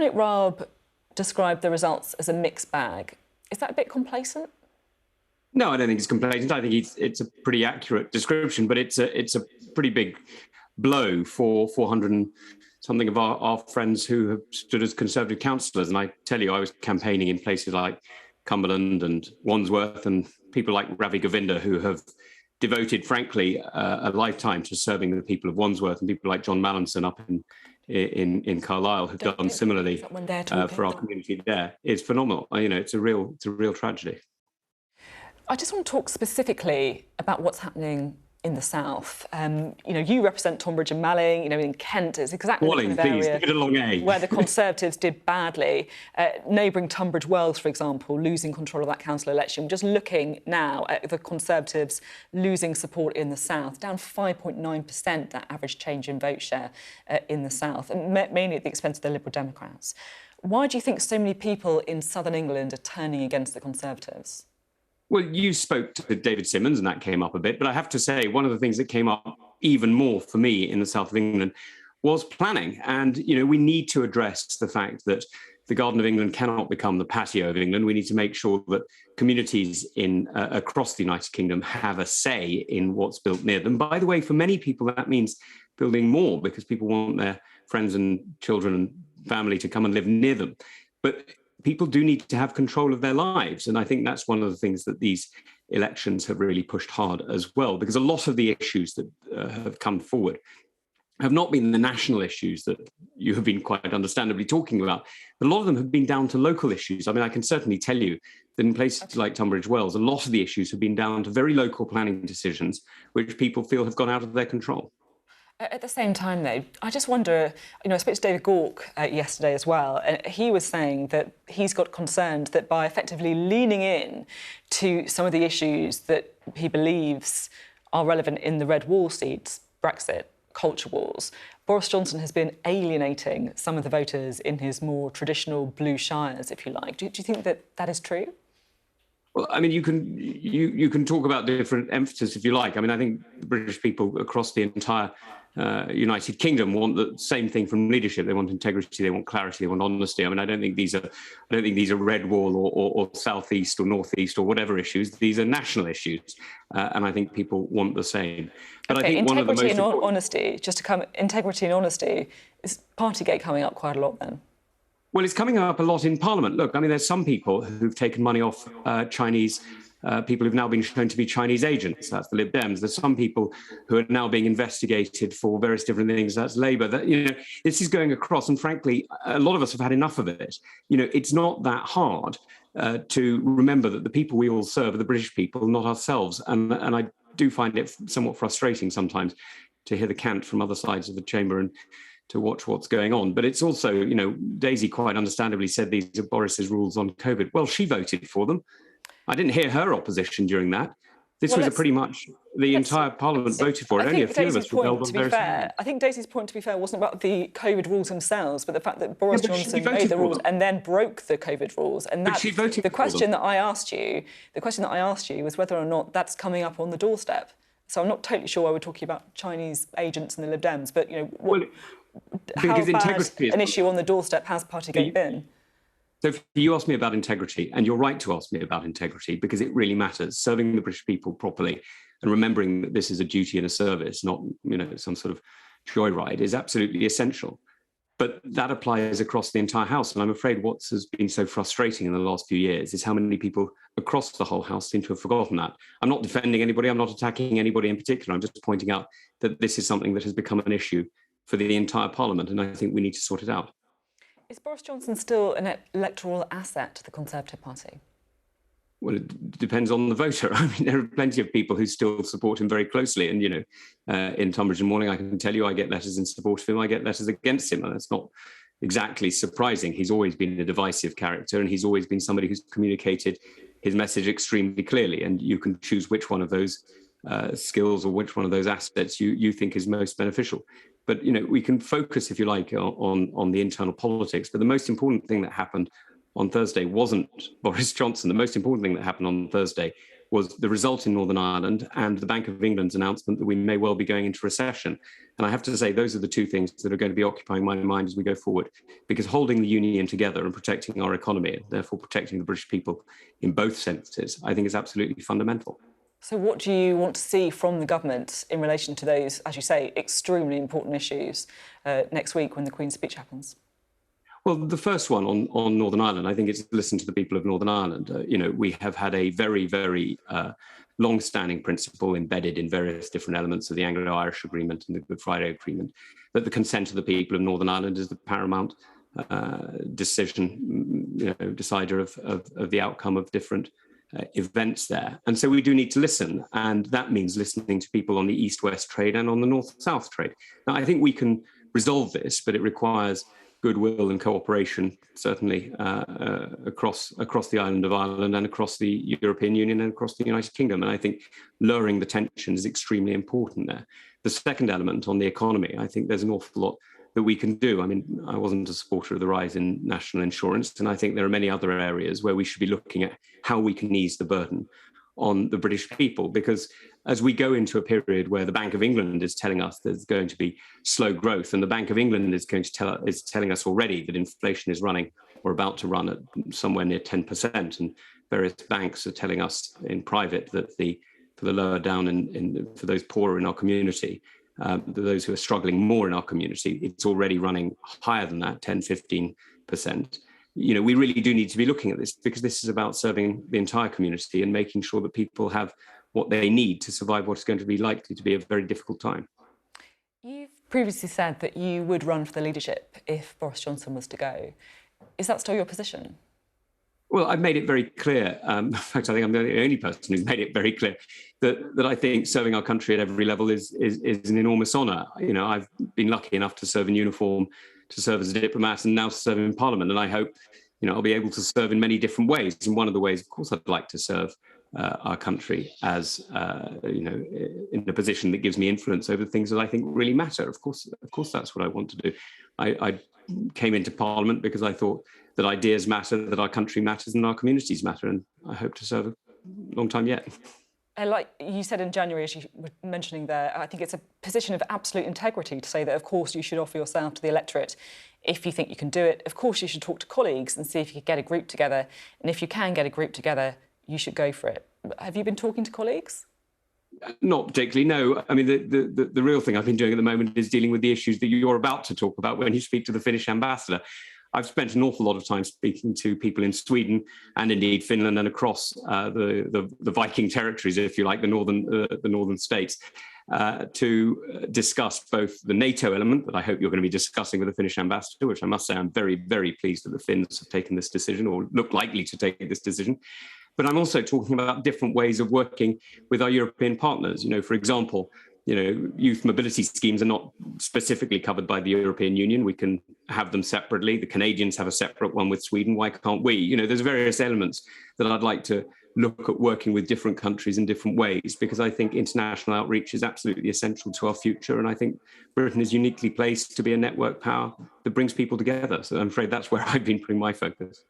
Dominic Raab described the results as a mixed bag. Is that a bit complacent? No, I don't think it's complacent. I think it's a pretty accurate description, but it's a pretty big blow for 400 and something of our friends who have stood as Conservative councillors. And I tell you, I was campaigning in places like Cumberland and Wandsworth, and people like Ravi Govinda, who have devoted, frankly, a lifetime to serving the people of Wandsworth, and people like John Mallinson up in Carlisle who've done similarly for our community there. It's phenomenal. It's a real tragedy. I just want to talk specifically about what's happening in the south. You represent Tonbridge and Malling. In Kent, it's exactly Malling, the kind of area please, give it a long A. where the Conservatives did badly. Neighbouring Tunbridge Wells, for example, losing control of that council election. We're just looking now at the Conservatives losing support in the south, down 5.9%, that average change in vote share in the south, and mainly at the expense of the Liberal Democrats. Why do you think so many people in southern England are turning against the Conservatives? Well, you spoke to David Simmons and that came up a bit, but I have to say one of the things that came up even more for me in the south of England was planning. And, we need to address the fact that the Garden of England cannot become the patio of England. We need to make sure that communities across the United Kingdom have a say in what's built near them. By the way, for many people, that means building more because people want their friends and children and family to come and live near them. But people do need to have control of their lives. And I think that's one of the things that these elections have really pushed hard as well, because a lot of the issues that have come forward have not been the national issues that you have been quite understandably talking about, but a lot of them have been down to local issues. I mean, I can certainly tell you that in places like Tunbridge Wells, a lot of the issues have been down to very local planning decisions, which people feel have gone out of their control. At the same time, though, I just wonder, I spoke to David Gauke yesterday as well, and he was saying that he's got concerned that by effectively leaning in to some of the issues that he believes are relevant in the red wall seats, Brexit, culture wars, Boris Johnson has been alienating some of the voters in his more traditional blue shires, if you like. Do you think that is true? Well, I mean, you can talk about different emphasis if you like. I mean, I think the British people across the entire United Kingdom want the same thing from leadership. They want integrity, they want clarity, they want honesty. I mean, I don't think these are red wall or southeast or northeast or whatever issues. These are national issues, and I think people want the same. But okay, I think integrity and honesty. Integrity and honesty, is Partygate coming up quite a lot then? Well, it's coming up a lot in Parliament. Look, I mean, there's some people who've taken money off Chinese people who've now been shown to be Chinese agents. That's the Lib Dems. There's some people who are now being investigated for various different things. That's Labour. This is going across. And frankly, a lot of us have had enough of it. It's not that hard to remember that the people we all serve are the British people, not ourselves. And I do find it somewhat frustrating sometimes to hear the cant from other sides of the chamber and to watch what's going on. But it's also, Daisy quite understandably said these are Boris's rules on COVID. Well, she voted for them. I didn't hear her opposition during that. This was pretty much the entire Parliament voted for it. Only a few of us rebelled on various things. I think Daisy's point, to be fair, wasn't about the COVID rules themselves, but the fact that Boris Johnson made the rules and then broke the COVID rules. And but she voted the question that I asked you was whether or not that's coming up on the doorstep. So I'm not totally sure why we're talking about Chinese agents and the Lib Dems, but how bad an issue on the doorstep has Partygate been? So you asked me about integrity, and you're right to ask me about integrity because it really matters. Serving the British people properly and remembering that this is a duty and a service, not some sort of joyride, is absolutely essential. But that applies across the entire House. And I'm afraid what has been so frustrating in the last few years is how many people across the whole House seem to have forgotten that. I'm not defending anybody. I'm not attacking anybody in particular. I'm just pointing out that this is something that has become an issue for the entire Parliament, and I think we need to sort it out. Is Boris Johnson still an electoral asset to the Conservative Party? Well, it depends on the voter. I mean, there are plenty of people who still support him very closely. And, in Tonbridge and Malling, I can tell you I get letters in support of him. I get letters against him. And that's not exactly surprising. He's always been a divisive character, and he's always been somebody who's communicated his message extremely clearly. And you can choose which one of those skills or which one of those assets you think is most beneficial. But, we can focus, if you like, on the internal politics. But the most important thing that happened on Thursday wasn't Boris Johnson. The most important thing that happened on Thursday was the result in Northern Ireland and the Bank of England's announcement that we may well be going into recession. And I have to say, those are the two things that are going to be occupying my mind as we go forward, because holding the union together and protecting our economy, and therefore protecting the British people in both senses, I think is absolutely fundamental. So what do you want to see from the government in relation to those, as you say, extremely important issues next week when the Queen's speech happens? Well, the first one on Northern Ireland, I think it's listen to the people of Northern Ireland. We have had a very, very long-standing principle embedded in various different elements of the Anglo-Irish Agreement and the Good Friday Agreement, that the consent of the people of Northern Ireland is the paramount decider of the outcome of different events there. And so we do need to listen, and that means listening to people on the east-west trade and on the north-south trade. Now, I think we can resolve this, but it requires goodwill and cooperation, certainly across the island of Ireland and across the European Union and across the United Kingdom. And I think lowering the tension is extremely important there. The second element on the economy, I think there's an awful lot that we can do. I mean, I wasn't a supporter of the rise in national insurance, and I think there are many other areas where we should be looking at how we can ease the burden on the British people, because as we go into a period where the Bank of England is telling us there's going to be slow growth, and the Bank of England is telling us already that inflation is running or about to run at somewhere near 10%, and various banks are telling us in private that for the lower down for those poorer in our community, those who are struggling more in our community, it's already running higher than that, 10, 15%. We really do need to be looking at this, because this is about serving the entire community and making sure that people have what they need to survive what is going to be likely to be a very difficult time. You've previously said that you would run for the leadership if Boris Johnson was to go. Is that still your position? Well, I've made it very clear. In fact, I think I'm the only person who's made it very clear that I think serving our country at every level is an enormous honour. I've been lucky enough to serve in uniform, to serve as a diplomat, and now to serve in Parliament. And I hope, I'll be able to serve in many different ways. And one of the ways, of course, I'd like to serve our country as, in a position that gives me influence over things that I think really matter. Of course, that's what I want to do. I came into Parliament because I thought that ideas matter, that our country matters, and our communities matter. And I hope to serve a long time yet. And like you said in January, as you were mentioning there, I think it's a position of absolute integrity to say that, of course, you should offer yourself to the electorate if you think you can do it. Of course, you should talk to colleagues and see if you could get a group together. And if you can get a group together, you should go for it. Have you been talking to colleagues? Not particularly, no. I mean, the real thing I've been doing at the moment is dealing with the issues that you're about to talk about when you speak to the Finnish ambassador. I've spent an awful lot of time speaking to people in Sweden and indeed Finland and across the Viking territories, if you like, the northern states, to discuss both the NATO element that I hope you're going to be discussing with the Finnish ambassador, which I must say I'm very, very pleased that the Finns have taken this decision or look likely to take this decision. But I'm also talking about different ways of working with our European partners. For example, youth mobility schemes are not specifically covered by the European Union. We can have them separately. The Canadians have a separate one with Sweden. Why can't we? There's various elements that I'd like to look at working with different countries in different ways, because I think international outreach is absolutely essential to our future. And I think Britain is uniquely placed to be a network power that brings people together. So I'm afraid that's where I've been putting my focus.